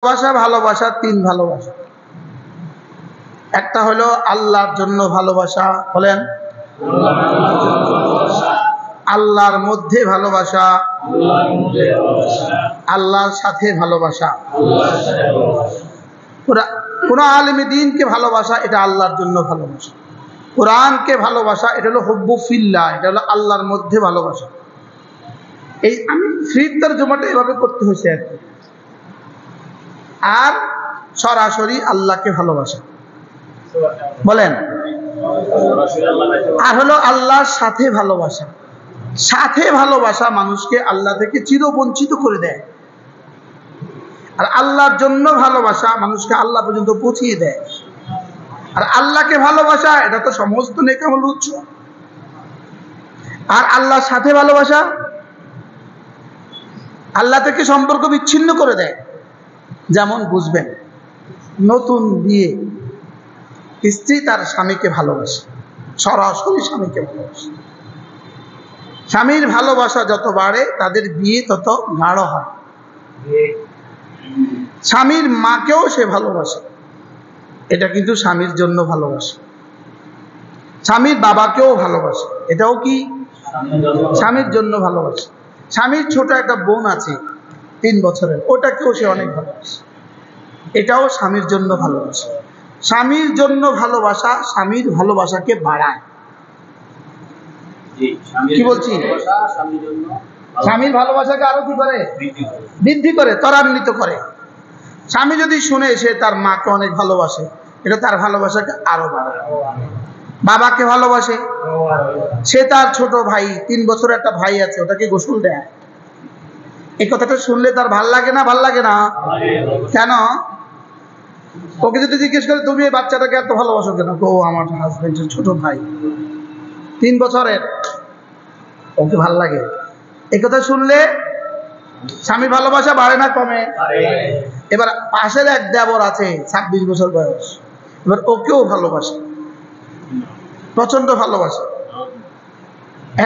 ভালোবাসা তিন ভালোবাসা। একটা হলো আল্লাহর জন্য ভালোবাসা, বলেন আল্লাহর মধ্যে ভালোবাসা, আল্লাহর সাথে ভালোবাসা। কোন আলেমে দ্বীনকে ভালোবাসা, এটা আল্লাহর জন্য ভালোবাসা। কোরআনকে ভালোবাসা, এটা হলো হুব্বু ফিল্লাহ, এটা হলো আল্লাহর মধ্যে ভালোবাসা। এই আমি ফ্রির তরজমাটা এভাবে করতে হয়েছে আর কি। আর সরাসরি আল্লাহকে ভালোবাসা, বলেন। আর হলো আল্লাহর সাথে ভালোবাসা। সাথে ভালোবাসা মানুষকে আল্লাহ থেকে চিরবঞ্চিত করে দেয়। আর আল্লাহর জন্য ভালোবাসা মানুষকে আল্লাহ পর্যন্ত পৌঁছিয়ে দেয়। আর আল্লাহকে ভালোবাসা, এটা তো সমস্ত নেক আমলের উৎস। আর আল্লাহর সাথে ভালোবাসা আল্লাহ থেকে সম্পর্ক বিচ্ছিন্ন করে দেয়। যেমন বুঝবেন, নতুন বিয়ে স্ত্রী তার স্বামীকে ভালোবাসে, সরাসরি স্বামীকে ভালোবাসে। স্বামীর ভালোবাসা যত বাড়ে তাদের বিয়ে তত গাঢ় হয়। স্বামীর মাকেও সে ভালোবাসে, এটা কিন্তু স্বামীর জন্য ভালোবাসে। স্বামীর বাবাকেও ভালোবাসে, এটাও কি স্বামীর জন্য ভালোবাসে। স্বামীর ছোট একটা বোন আছে 3 বছরের, ওটাকেও সে অনেক ভালোবাসে, এটাও স্বামীর জন্য ভালোবাসে। স্বামীর জন্য ভালোবাসা স্বামীর ভালোবাসাকে বাড়ায়। কি বলছি? স্বামীর ভালোবাসাকে আরো কি করে? বৃদ্ধি করে, ত্বরান্বিত করে। স্বামী যদি শুনে সে তার মাকে অনেক ভালোবাসে, এটা তার ভালোবাসাকে আরো বাড়ায়। বাবাকে ভালোবাসে, সে তার ছোট ভাই 3 বছরের একটা ভাই আছে, ওটাকে গোসল দেয়। এই কথাটা শুনলে তার ভাল লাগে না? ভাল লাগে না কেন? ওকে যদি জিজ্ঞেস করে তুমি এই বাচ্চাটাকে এত ভালোবাসো কেন, ও আমার হাজবেন্ডের ছোট ভাই 3 বছরের, ওকে ভাল লাগে। এই কথা শুনলে স্বামীর ভালোবাসা বাড়ে না কমে? এবার পাশের এক দেবর আছে 26 বছর বয়স, এবার ওকেও ভালোবাসে, প্রচন্ড ভালোবাসে।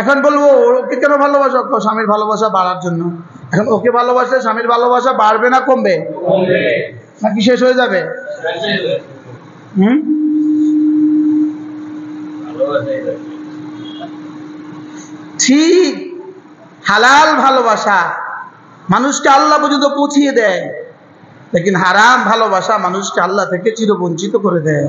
এখন বলবো ওকে কেন ভালোবাসো? স্বামীর ভালোবাসা বাড়ার জন্য। এখন ওকে ভালোবাসলে স্বামীর ভালোবাসা বাড়বে না কমবে? নাকি শেষ হয়ে যাবে? ঠিক হালাল ভালোবাসা মানুষকে আল্লাহ পর্যন্ত পৌঁছিয়ে দেয়, লেকিন হারাম ভালোবাসা মানুষকে আল্লাহ থেকে চিরবঞ্চিত করে দেয়।